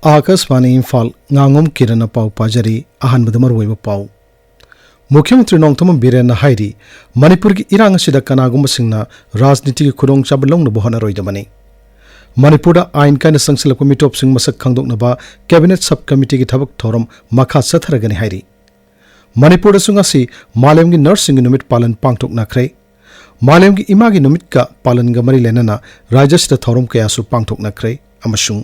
Akashvani Imphal Ngangom Kiran पाव पाजरी अहन मरुब पाव मुख्यमंत्री नोंगथम बीरेन हाइरी मणिपुर की इरांग असिदा कनागुम सिंगना राजनीति की खुदोंग चाब लौनब होनारोइदबनी मणिपुर आइन कायन संसलप मिटोप सिंग मसक खांगदोकनबा कैबिनेट सब कमिटी की थबक थौरम मखा चथरगनी हाइरी मणिपुर सुंगासी मालेम की नर्सिंग नुमित पालन पांगथोकनाख्रे मालेम की इमा की नुमित का पालन गमरी लेनना राज्यसिदा थौरम कयासु पांगथोकनाख्रे अमसुंग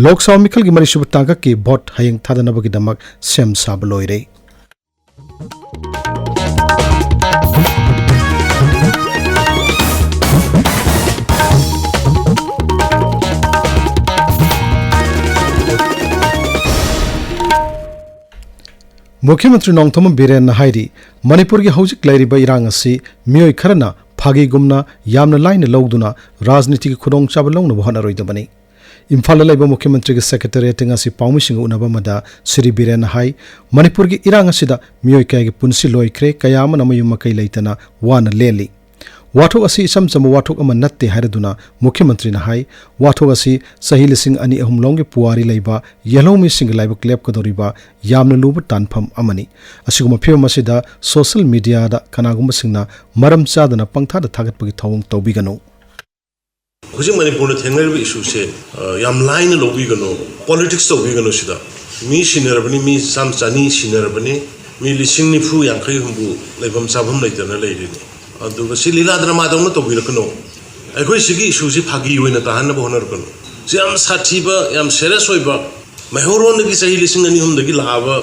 लोकसभा मिखल की मरीसुब तांगक की भोट हयंग थादनबगी दमक सेम साब लोइरे मुख्यमंत्री नोंगथम बीरेन हाइरी मणिपुर की हौजिक लैरिबा इरांग असि मियोय खरना फागीगुमना यामना लाइन लौदुना राजनीति की खुदोंग चाब लौनब होनारोइदबनी इम्फाल लैबा मुख्यमंत्री की सेक्रेटरीट ngasi पाउमिसिंग उनबा मदा श्री बीरेन हाई मणिपुर की इरांग असिदा मियोय कयगी पुनसि लोइख्रे कयामन मयुम मकै लैतना वान लेली वाथोक असि इसम चम वाथोक अम नत्ते हाइरदुना मुख्यमंत्री ना हाई वाथोक असि सही लिसिंग अनि अहुम लोंगे पुवारी लैबा यलोमी सिंग लाइब क्लेप कदोरिबा यामन लुब तानफम अमनी असिगुम फिल्म असिदा सोशल मीडिया दा कनागुम सिंगना मरम चादना पंगथा दा थागतपगी थौंग तौबिगनो हुजी मणिपुर थेंगरबी इशू से याम लाइन लोबिगनो पॉलिटिक्स तौबिगनो सिदा मी सिनरबनी मी साम चानी सिनरबनी मी लिसिंग निफु यांखै हुंबु लैबम साबम लैतना लैरिनी अदुगा सि लीला ड्रामा दौना तौबिरकनो अखोय सिगी इशू सि फागी होइना ताहनबो होनरकनो सि याम साथिबा याम सीरियस होइबा महौरोनगी सही लिसिंग अनि हुमदगी लाबा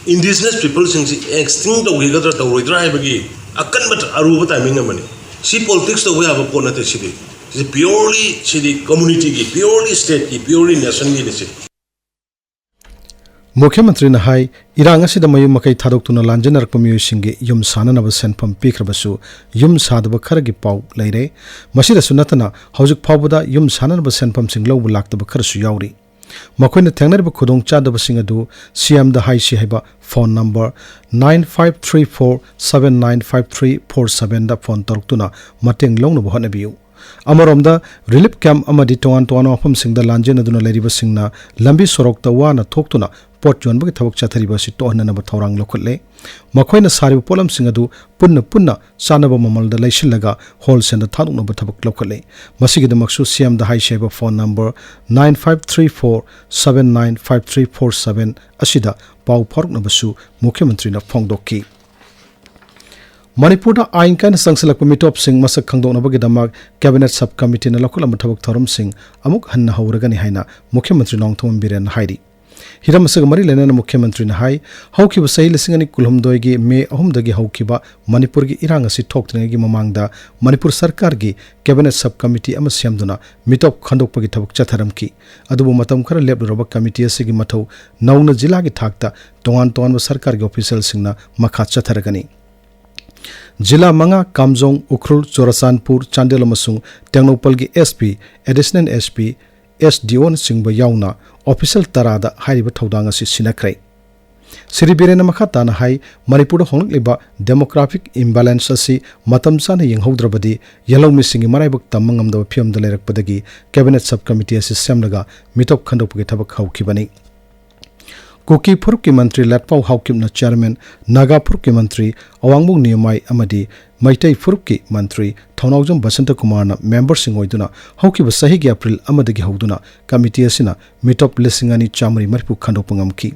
इंडिजिनस पीपल सिंगसि एक्सटिंग तौगिगद्रा तौरोइद्रा हाइबगी अकनबत अरुबा टाइमिंग अमनी सि पॉलिटिक्स तौबा याबा पोनते सिदी प्योरली सिदी कम्युनिटी की प्योरली स्टेट की प्योरली नेशन की निसे मुख्यमंत्री ने हाई इरांग असिदा मयुम मकै थादोक्तुना लांजनरक मियोइसिंगे युम साननब सेनफम पीख्रबसु युम सादब खरगी पाउ लैरे मसिदसु नतना हौजिक फावबदा युम साननब सेनफम सिंग लौब लाक्तब खरसु याउरी मखोइना थेंगनरब खुदोंग चादब सिंग अदु सीएम द हाई सि हैबा फोन नंबर 9534795347 दा फोन तरुक्तुना मतेंग लौनब होनबियु अमरोमदा रिलीफ कैम्प अमदी तोंगान तोंगान मफम सिंगदा लांजेन अदुना लैरिबा सिंगना लंबी सोरोक्ता वाना थोक्तुना पोट जोनबगी थबक चाथरिबा सि तोहननब थौरांग लोखले मखोइना सारिब पोलम सिंग अदु पुन्ना पुन्ना चानब ममलदा लैसिलगा होलसेल थादुनब थबक लोखले मसिगिदमक्सु सीएम द हाई शेबा फोन नंबर 9534795347 असिदा पाउ फरकनबसु मुख्यमंत्री न फोंगदोकी मणिपुर आइन कायन संसलप मिटोप सिंग मसक खांगदोनबगिदमक कैबिनेट सब कमिटी न लखुलम थबक थौरम सिंग अमुक हन्न हौरगनि हाइना मुख्यमंत्री नोंगथम बीरेन हाइरी हिरम सग मरी लेना मुख्यमंत्री ने हाई हौखिब सही लिसिंग अनि कुलहुमदोयगी मे अहुमदगी हौखिबा मणिपुर की इरांग असि थोक्तनेगी ममांगदा मणिपुर सरकार की कैबिनेट सब कमिटी अम सेमदुना मिटोप खंदोकपगी थबक चथरमकी अदुबु मतम खर लेबलुरब कमिटी असिगी मथौ नौना जिला की थाकता तोंगान तोंगान सरकार की ऑफिशियल सिंगना मखा चथरगनी जिला मंगा कामजोंग उख्रुल चोराचानपुर चांदेल अमसुंग टेंगनोपल की SP additional SP SDO Singh याउना ऑफिशियल तरादा हाइरिबा थौदांग असि सिनख्रै श्री बीरेन मखा ताना हाई मणिपुर होंगलिबा डेमोग्राफिक इम्बैलेंस असि मतम चाना यंगहौद्रबदी यलौमी सिंगी मराइबक तमंगमदब फियमदा लेरकपदगी कैबिनेट सब कमिटी असि सेमलगा मिटोप खंडोपगी थबक हौखिबनी कुकी फुरुप की मंत्री लटपाउ हाउकिमना चेयरमैन नागा फुरुप की मंत्री अवांगमुंग नियमाई अमदी मैतई फुरुप की मंत्री थौनाउजम बसंत कुमार मेंबर सिंह ओइदुना हौकिब सही की अप्रैल अमदगी हौदुना कमिटी असिना मिटोप लिसिंगानी चामरी मरपु खंडोपंगमकी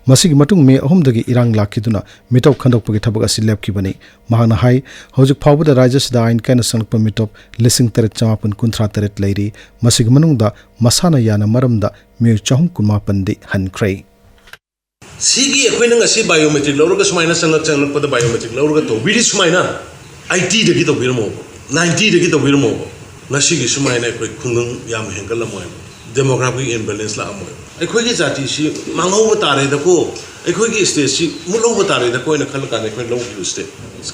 मसिगी मतुंग मे अहुमदगी इरांग लाखिदुना मिटोप खंडोपगी थबक असि लेपकिबनी महाना हाई हौजिक फावबदा राज्यसदा आइन कायन संगप मिटोप लिसिंग तरत चमापन कुंथ्रा तरत लैरी मसिगी मनुंगदा मसाना याना मरमदा मे चहुम कुमापनदी हनख्रै सिगी अखोइना ngasi बायोमेट्रिक लौरगा सुमाइना चंगलपद बायोमेट्रिक लौरगा तौबिरि सुमाइना 80 दगी तौबिरमो 90 दगी तौबिरमो ngasi सुमाइना अखोइ खुंगंग याम हेंगलमोय डेमोग्राफिक इम्बैलेंस लामो अखोइगी जाति सि मांगौ तारे दको अखोइगी स्टेट सि मुलौ तारे दको इन खल काने अखोइ लौ स्टेट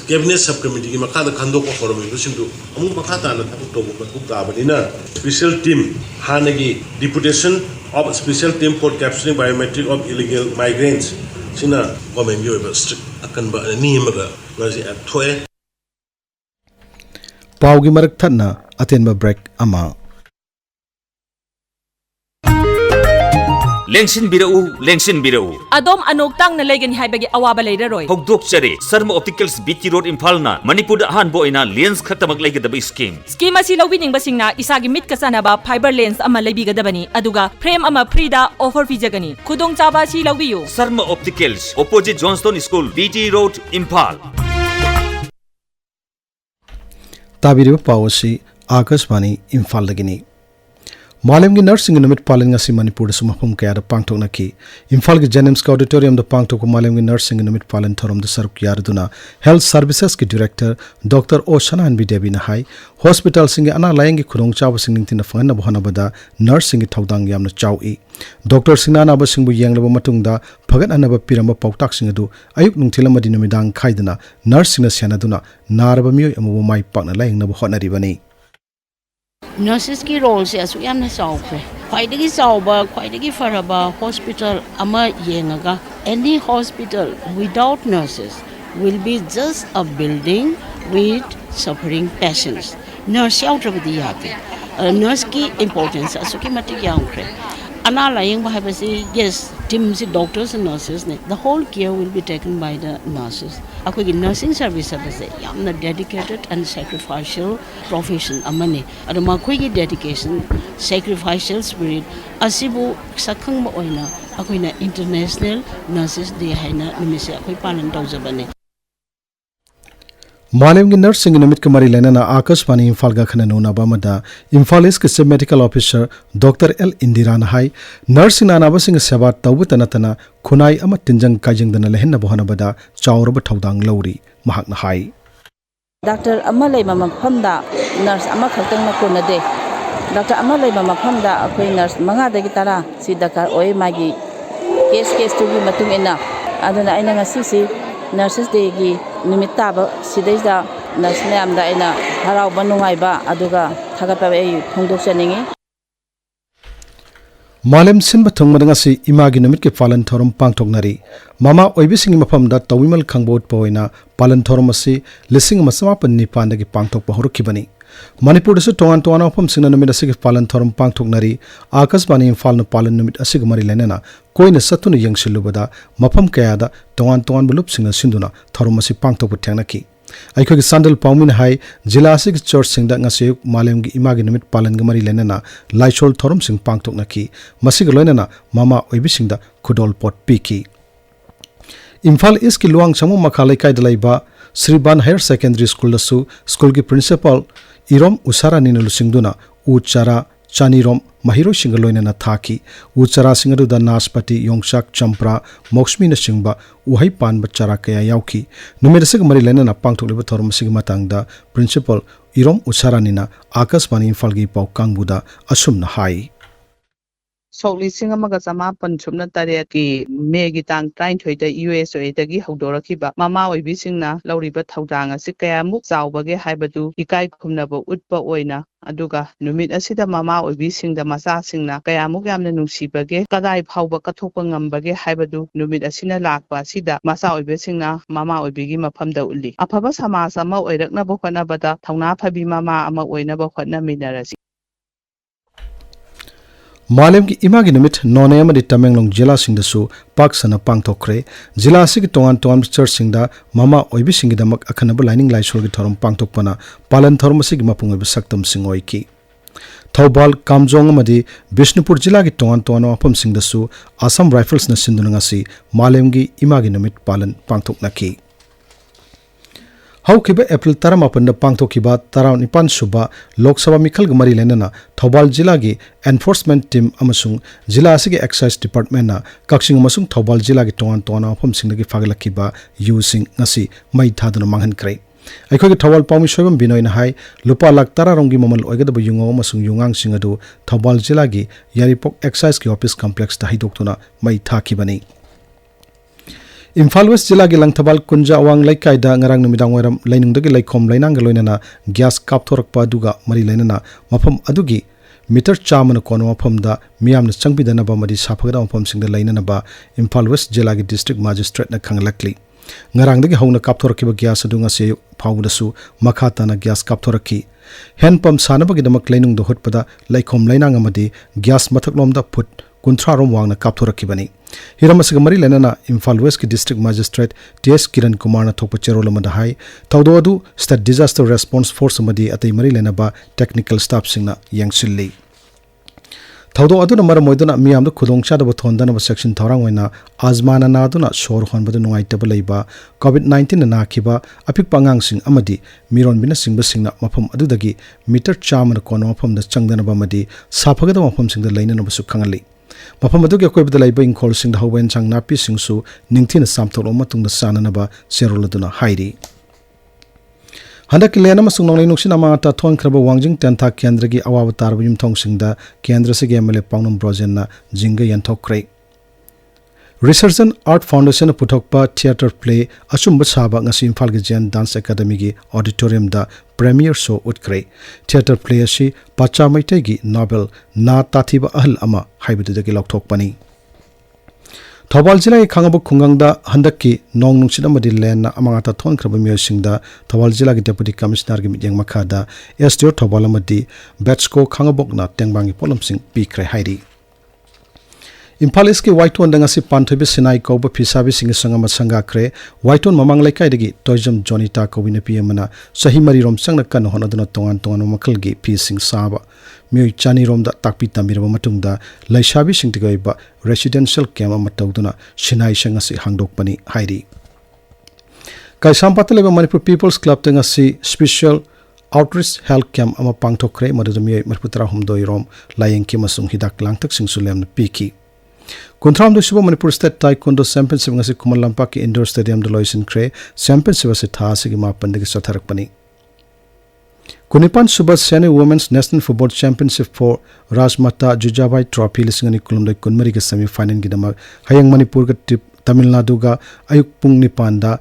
कैबिनेट सब कमिटी की मखा द खंदो को फॉरमेट सिंदु अमु मखा ताना थबक तौबो को काबनिना स्पेशल टीम हानगी deputation of special team for capturing biometric of illegal migrants sina government yo strict akan ba niyamaga ngasi thoe paugi marak thanna atenba break ama Lengsin birau. Adom anok tang na legan haibagi awaba leiraroi. Hogdok chare Sarma Opticals BT Road Imphal na Manipur da han boina lens khatamak leigadaba scheme. Scheme asi lawbining basingna isagi mit kasanaba fiber lens ama leibigadabani aduga frame ama free da offer pijagani. Khudong chaba si lawbiyu. Sarma Opticals opposite Johnston School BT Road Imphal. Tabiriba Pawasi Akashvani Imphal Dagini Malam ki nursing numit palan ngasi Manipur sumapum kaya da pangtok naki Imphal ki Jennings Auditorium da pangtok ko malam ki nursing numit palan thorom da saruk yarduna Health Services ki Director Dr. Oshana Anbi Devi na hai Hospital singe ana layang ki khurong chaw sing ning tin fangan na bohana bada nursing ki thaudang yam na chaw I Dr. Sinana ba sing bu yang laba matung da phagat anaba piramba pautak sing adu ayuk nung thilama di numidang khaidana nursing na siana duna naraba miyoy amu mai pak na layang na bohana ribani Nurses ki role se asu yamna saukre khwaidagi sauba khwaidagi faraba hospital ama yengaga any hospital without nurses will be just a building with suffering patients nurse yautrabadi yate nurse ki importance asu ki matik yaungre ana laying ba habasi yes team si doctors and nurses ne the whole care will be taken by the nurses akoi nursing service abase yamna dedicated and sacrificial profession amane aduma khoi gi dedication sacrificial spirit asibu sakhang ma oina akoina international nurses day haina nimise akoi palan tawjabane Malam ki nursing numit kamari lenana Akashvani Imphal ga khana nona bamada Imphal is ke medical officer Dr. L Indira na hai nursing na basing seva tawu tanatana khunai ama tinjang kajing dana lehenna bohana bada chawraba thaudang lauri mahak na hai Doctor amalai mama phamda nurse ama khaktang na konade Doctor amalai mama phamda akoi nurse manga dagi tara si dakar oi magi case to gi matung ena aduna aina ngasi si nurses day gi numit taba sidaida nurse mayam da aina harau banungai ba aduga thagapa ei thongdok chaningi Malam sin bathong madangasi imagi numit ke palan thorom pangthok nari mama oibi singi mafam da tawimal khangbot poina palan thorom asi lising masama panni panda ki pangthok pahor kibani Manipur su tongan tongan opam singna numit asi ke palan thorom pangthok nari Akashvani Imphal na palan numit asi ke mari lenena koina satuna yangsilu bada mafam kaya da tongan bulup singna sinduna thorom asi pangthok puthangna ki Aiko ki sandal paumin hai jila asik church singda ngase malam gi imagi numit palan gamari lenena laishol thorom sing pangtok naki masig loinana mama oibi singda khudol pot piki Imphal is ki luang chamu makhalai kai dalaiba Sriban Higher Secondary School dasu school ki principal Irom Usara nina lusingduna uchara Chanirom Mahiro Singaloina Thaki, Uchara Singadu da Naspati, Yongshak Champra, Moksmi na Singba, Uhai Pan Bachara Kaya Yauki, Numerasig Marilena na Pangtok Libatorm Sigmatang da, Principal Irom Usara Nina, Akashvani Imphal gi Pau Kangbuda, Asum na Hai. Sokli Singamaga Samapan Chumna Tareki, Megitang, Train to the US or Etagi Hodora Kiba, Mama or Bisingna, Lauriba Taudanga, Sikaya Muksau Bage Hibadu, Ikai Kumnabo, Utpa Oina, Aduga, Numit Asida Mama or Bising the Masasingna, Kayamugam the Nusibage, Kadai Pauba Katopangam Bage Hibadu, Numit Asina Lakba, Sida, Masa or Bisingna, Mama or Bigima Pamda Uli. Apaba Sama Sama or Nabokana Bata, Tauna Pabi Mama Ama Oinabokana Minarasi. Malam ki imagi numit none amadi Tamenglong jila singdasu paksana pangthokre jila asigi tongan church singda mama oibi singidamak akhanaba lining laisol gi thorom pangthokpana palan thorom asigi mapung oibi saktam singoi ki Thobal Kamjong amadi Bishnupur jila gi tongan apam singdasu Assam Rifles na sindunangasi malam gi imagi numit palan pangthoknaki Haukiba April Taramapanda Pangtokiba Taranipan Suba Lok Sabha Mikhal Gamari Lenana Thobal Jila gi Enforcement Team Amasung Jila Asigi Excise Department na Kakshing Amasung Thobal Jila gi tongan apam singdagi fagalakiba using ngasi mai thaduna manghan krai Aiko gi Thobal Paumi Soibam Binoy na hai lupa lak tararongi mamal oigadabu yungo amasung yungang singadu Thobal Jila gi Yaripok Excise ki Office Complex ta hidoktuna mai thakibani Imphal West Jila gi Langthabal Kunja Awang Laikai da ngarang numidang waram lainungdagi laikom lainang loinana gas kapthorakpa aduga mari lainana mafam adugi meter chamana kono mafam da miyamna changbidana ba mari saphagada mafam singda lainana ba Imphal West Jila gi district magistrate na khanglakli ngarang dagi hongna kapthorakiba gas adunga se phawdasu makhata na gas kapthoraki hand pump sanabagi damak lainung do hotpada laikom lainang amadi gas mathaklomda phut कुंथ्रा Rome वांगना कापथोरखिबनी Hiram असग मरी लेना Imphal waste की district magistrate TS Kiran Kumar थोप चेरोल high थौदो अदु state disaster response force अतई मरी लेना technical staff सिंगना यंगसिल्ली थौदो अदुना मरम मोइदुना मियामदो खुदोंचादब थोंदनब section थौरांगोइना आजमाना नादुना शोर होनबदु नुंगाइतब लैबा कोविड-19 ना नाखिबा अपिकपा अंगांसिंग अमदि मिरोनबिना सिंगबसिंगना मफम अदुदगी मीटर चामन कोन मफमदा चंगदनब अमदि साफगद मफमसिंगदा लैननबसु खंगली मफम अदुगी अकोइबदा लैबा इंखोलसिंगदा हौबेन चांग नापी सिंगसु निंगथिना सामथोलो मतुंगदा साननबा सेरोलदुना हाइरी हंदक लेन नौलई नुक्सिन अमाता थोंख्रब वांजिंग तेंथा केंद्र की अवाब तारब युमथोंसिंगदा केंद्र से एमएलए पाउनम ब्रोजेन जिंग यंथोक्रे रिसर्च एंड आर्ट फाउंडेशन पुथोकपा थिएटर प्ले अचुंब साबा ngasi इम्फाल की जैन डांस एकेडमी की ऑडिटोरियम दा प्रीमियर शो उठ्रे थिएटर प्ले असी पाचा मैतै की नोवेल ना ताथिबा अहल अमा हाइबदुदगी लौथोकपनी थौबाल जिला की खांगब खुंगंगदा हंदक की नोंग नुंसिन अमदि लेन अमांगाता थोंख्रब मियोसिंगदा थौबाल जिला की डेप्यूटी कमिश्नर की मियंग मखादा एसटीओ थौबाल अमदि बैट्सको खांगबोकना टेंगबांगी पोलमसिंग पीख्रे हाइरी इम्फाल ईस्ट की वाइटोन दंगासी पांथोबे सिनाई कौब फिसाबी सिंग संगम संगाख्रे वाइटोन ममांग लेकाइदगी टोइजम जोनिता कौबिन पियमना सही मरी रोम संगना कन होनदुना तोंगान तोंगान मखल की फी सिंग साबा मियोय चानी रोमदा ताकपी तमिरबा मतुंगदा लैसाबी सिंगतिगैबा रेसिडेंशियल कैम्प अमा तौदुना सिनाई संगसी हांगदोकपनी हाइरी काइसामपात लेबा मणिपुर पीपल्स क्लब तंगासी स्पेशल आउटरीच हेल्थ कैम्प अमा पांगथोखरे मदुदा मियोय मणिपुर 13 रोम लायंकी मसुंग हिदाक लांगथक सिंगसुलेम पीकी कुंथ्राम दुसुब Manipur state taekwondo championship ngasi Khuman Lampak की इंडोर स्टेडियम द लोइसिनख्रे चैंपियनशिप से थासी की मापन दगी सथरकपनी कुनिपान सुबह सेने women's national football championship for Rajmata Jijabai trophy लिसिंगनी कुलमदय कुनमरी के सेमीफाइनल की दमक हयंग मणिपुर का तमिलनाडु का अयुक पुंग निपानदा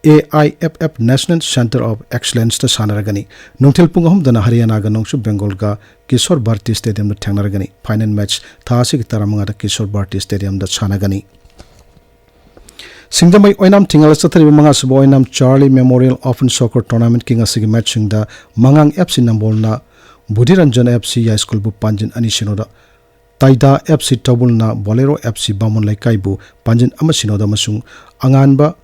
AIFF national centre of excellence ता सानरगनी नुंथिल पुंग हम दना हरियाणा का नोंसु बंगाल का किशोर भारती स्टेडियम दा थंगनरगनी फाइनल मैच थासी की तरमंगा दा किशोर भारती स्टेडियम दा सानगनी सिंगदमई ओइनाम थिंगल सथरि मंगा सुबो Oinam Charlie memorial open soccer tournament किंग असि मैच सिंगदा मंगांग एफसी नंबोलना बुधिरंजन एफसी या स्कूल बु पांजिन अनि सिनोदा ताइदा एफसी टबुलना बोलेरो एफसी बामन लाइकाइबु पांजिन अमा सिनोदा मसुंग अंगानबा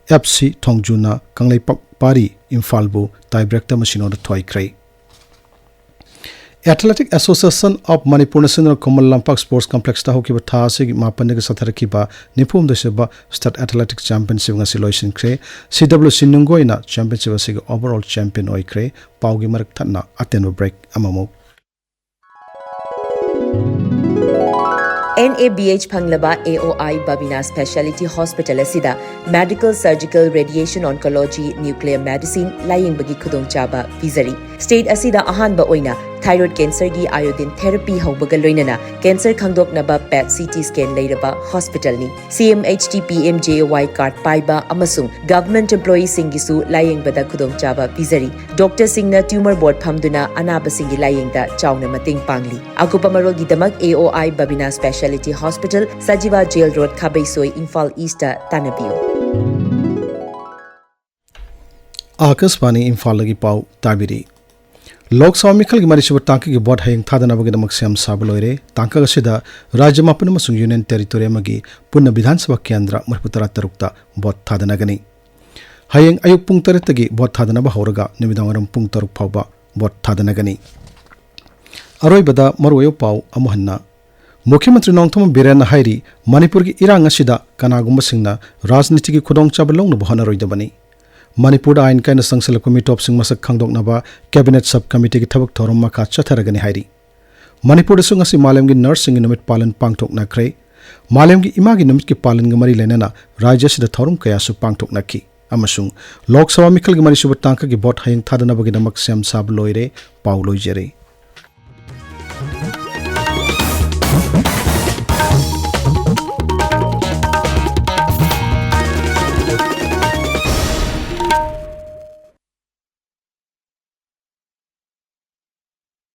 एफसी थोंगजुना कंगलै पारी इम्फाल बु टाइब्रेक मसिनोदा थोइख्रै athletic association of Manipur national कोमल लंपाक स्पोर्ट्स कॉम्प्लेक्स ता होकिबा थासे मापन दगे सथरकिबा निफुम दसेबा state athletic championship ngasi loisinkhre CWC nungoina championship असि ओवरऑल चैंपियन ओइख्रे पाउगी मरक थन्ना अटेन ब्रेक अममो NABH फंगलबा AOI Babina Specialty Hospital asida Medical Surgical Radiation Oncology Nuclear Medicine laying bagi khudong chaba vizari state asida ahan ba oina thyroid cancer gi iodine therapy haubaga loinana cancer khangdok naba PET CT scan leiraba hospital ni CMHT PMJY card paiba amasung government employee singisu laying bada khudong chaba vizari doctor singna tumor board phamduna anaba singi laying da chawna mating pangli akupa marol gi damak AOI Babina Specialty Hospital Sajiva Jail Road Khabaisoi Imphal East Tanabiu Akashvani Imphal लगी पाउ ताबिरी लोकसभा मिखल की मरीशब तांके की board हयंग थादनबगदमक same साबलोइरे तांका गसिदा राज्य मापन मसुंग union territory मगी पुन्न विधानसभा केंद्र मरपुतरा तरुक्ता board थादनगनी हयंग अयुक पुंग तरतगी board थादनब हौरगा निमिदांगरम पुंग तरुक फावबा board थादनगनी अरोइबदा मरुयो पाउ अमहन्ना मुख्यमंत्री नोंगथोम बिरेन हाइरी मणिपुर की इरांग असिदा कनागुंबा सिंगना राजनीति की खुदोंचाब लौनब होनरोइदबनी मणिपुर आइन कायन संसलक मिटोप सिंग मसक खांगदोकनबा कैबिनेट सब कमिटी की थबक थोरम मखा चथरगनी हाइरी मणिपुर सुंग असि मालेम की नर्सिंग नुमित पालन पांगथोकनाख्रे मालेम की इमा की नुमित की पालन गमरी लेनना राज्य सिदा थोरम कयासु पांगथोकनाखी अमसुंग लोकसभा मिखल की मरीसुब तांका की बोट हयंग थादनबगदमक सेम साब लोइरे पाउ लोइजेरे